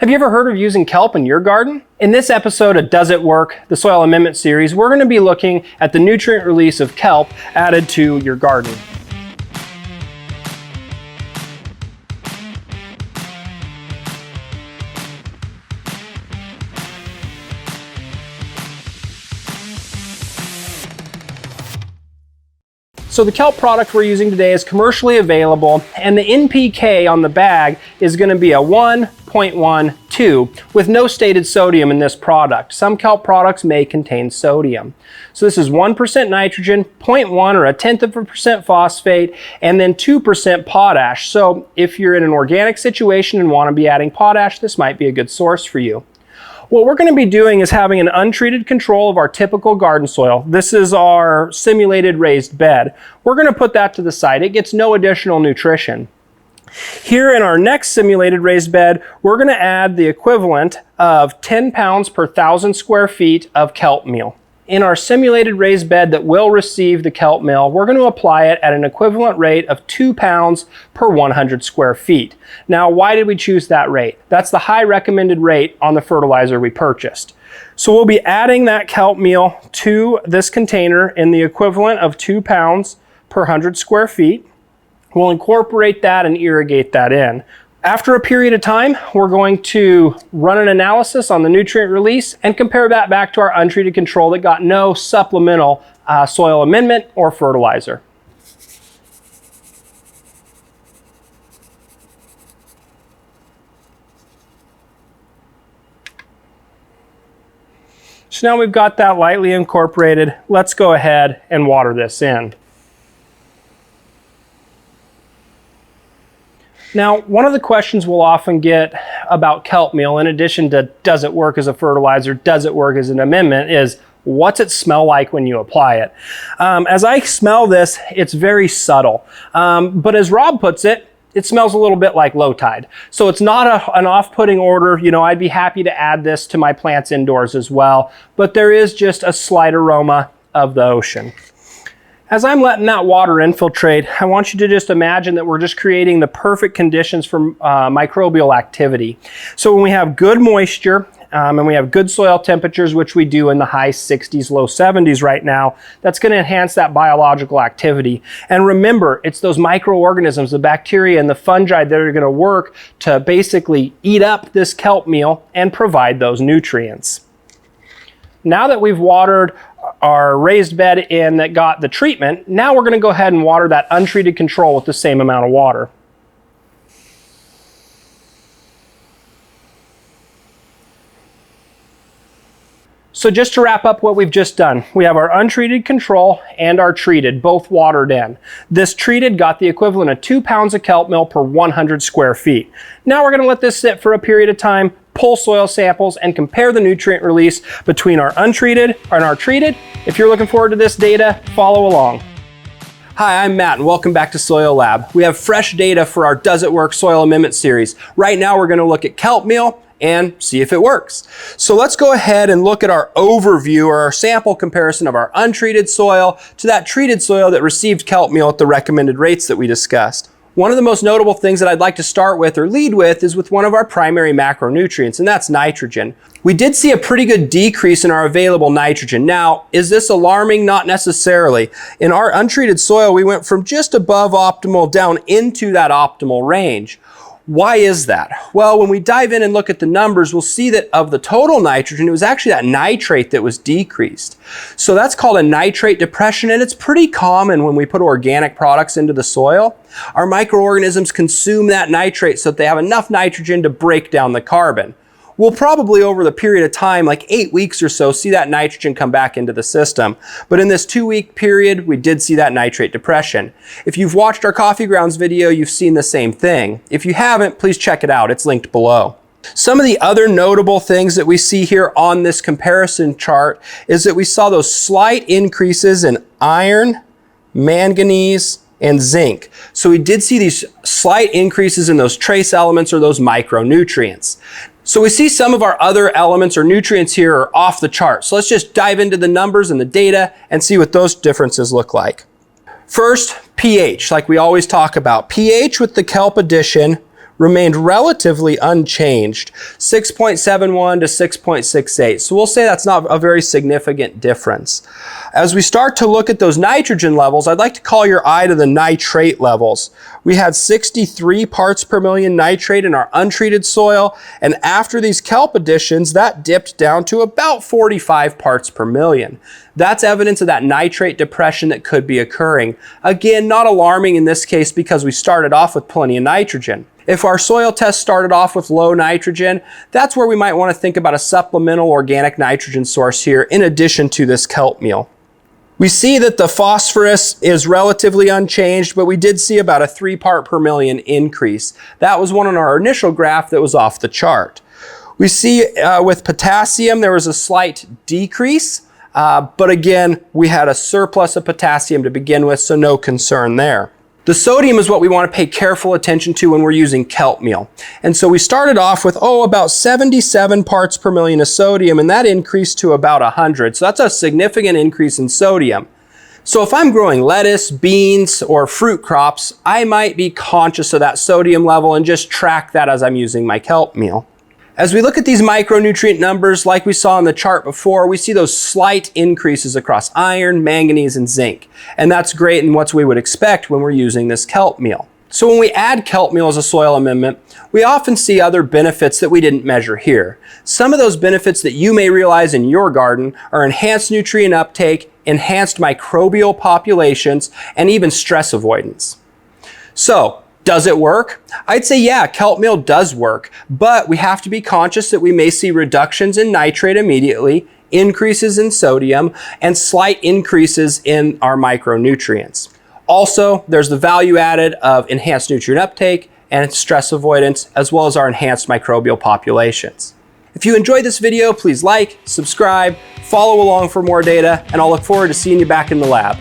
Have you ever heard of using kelp in your garden? In this episode of Does It Work, the Soil Amendment series, we're going to be looking at the nutrient release of kelp added to your garden. So the kelp product we're using today is commercially available, and the NPK on the bag is going to be a 1.12 with no stated sodium in this product. Some kelp products may contain sodium. So this is 1% nitrogen, 0.1 or 0.1% phosphate, and then 2% potash. So if you're in an organic situation and want to be adding potash, this might be a good source for you. What we're going to be doing is having an untreated control of our typical garden soil. This is our simulated raised bed. We're going to put that to the side. It gets no additional nutrition. Here in our next simulated raised bed, we're going to add the equivalent of 10 pounds per 1,000 square feet of kelp meal. In our simulated raised bed that will receive the kelp meal, we're going to apply it at an equivalent rate of 2 pounds per 100 square feet. Now, why did we choose that rate? That's the high recommended rate on the fertilizer we purchased. So we'll be adding that kelp meal to this container in the equivalent of 2 pounds per 100 square feet. We'll incorporate that and irrigate that in. After a period of time, we're going to run an analysis on the nutrient release and compare that back to our untreated control that got no supplemental soil amendment or fertilizer. So now we've got that lightly incorporated. Let's go ahead and water this in. Now, one of the questions we'll often get about kelp meal, in addition to does it work as a fertilizer, does it work as an amendment, is what's it smell like when you apply it? As I smell this, it's very subtle. But as Rob puts it, it smells a little bit like low tide. So it's not an off-putting odor. You know, I'd be happy to add this to my plants indoors as well. But there is just a slight aroma of the ocean. As I'm letting that water infiltrate, I want you to just imagine that we're just creating the perfect conditions for microbial activity. So when we have good moisture and we have good soil temperatures, which we do in the high 60s, low 70s right now, that's going to enhance that biological activity. And remember, it's those microorganisms, the bacteria and the fungi that are going to work to basically eat up this kelp meal and provide those nutrients. Now that we've watered our raised bed in that got the treatment, now we're going to go ahead and water that untreated control with the same amount of water. So just to wrap up what we've just done, we have our untreated control and our treated, both watered in. This treated got the equivalent of 2 pounds of kelp meal per 100 square feet. Now we're going to let this sit for a period of time, pull soil samples, and compare the nutrient release between our untreated and our treated. If you're looking forward to this data, follow along. Hi, I'm Matt, and welcome back to Soil Lab. We have fresh data for our Does It Work Soil Amendment series. Right now we're going to look at kelp meal and see if it works. So let's go ahead and look at our overview or our sample comparison of our untreated soil to that treated soil that received kelp meal at the recommended rates that we discussed. One of the most notable things that I'd like to start with or lead with is with one of our primary macronutrients, and that's nitrogen. We did see a pretty good decrease in our available nitrogen. Now, is this alarming? Not necessarily. In our untreated soil, we went from just above optimal down into that optimal range. Why is that? Well, when we dive in and look at the numbers, we'll see that of the total nitrogen, it was actually that nitrate that was decreased. So that's called a nitrate depression, and it's pretty common when we put organic products into the soil. Our microorganisms consume that nitrate so that they have enough nitrogen to break down the carbon. We'll probably over the period of time, like 8 weeks or so, see that nitrogen come back into the system. But in this 2-week period, we did see that nitrate depression. If you've watched our coffee grounds video, you've seen the same thing. If you haven't, please check it out. It's linked below. Some of the other notable things that we see here on this comparison chart is that we saw those slight increases in iron, manganese, and zinc. So we did see these slight increases in those trace elements or those micronutrients. So we see some of our other elements or nutrients here are off the chart. So let's just dive into the numbers and the data and see what those differences look like. First, pH, like we always talk about. pH with the kelp addition remained relatively unchanged, 6.71 to 6.68. So we'll say that's not a very significant difference. As we start to look at those nitrogen levels, I'd like to call your eye to the nitrate levels. We had 63 parts per million nitrate in our untreated soil, and after these kelp additions, that dipped down to about 45 parts per million. That's evidence of that nitrate depression that could be occurring. Again, not alarming in this case because we started off with plenty of nitrogen. If our soil test started off with low nitrogen, that's where we might want to think about a supplemental organic nitrogen source here in addition to this kelp meal. We see that the phosphorus is relatively unchanged, but we did see about a 3 part per million increase. That was one on our initial graph that was off the chart. We see with potassium there was a slight decrease, but again, we had a surplus of potassium to begin with, so no concern there. The sodium is what we want to pay careful attention to when we're using kelp meal. And so we started off with, about 77 parts per million of sodium, and that increased to about 100. So that's a significant increase in sodium. So if I'm growing lettuce, beans, or fruit crops, I might be conscious of that sodium level and just track that as I'm using my kelp meal. As we look at these micronutrient numbers, like we saw in the chart before, we see those slight increases across iron, manganese, and zinc. And that's great and what we would expect when we're using this kelp meal. So when we add kelp meal as a soil amendment, we often see other benefits that we didn't measure here. Some of those benefits that you may realize in your garden are enhanced nutrient uptake, enhanced microbial populations, and even stress avoidance. So, does it work? I'd say yeah, kelp meal does work, but we have to be conscious that we may see reductions in nitrate immediately, increases in sodium, and slight increases in our micronutrients. Also, there's the value added of enhanced nutrient uptake and stress avoidance, as well as our enhanced microbial populations. If you enjoyed this video, please like, subscribe, follow along for more data, and I'll look forward to seeing you back in the lab.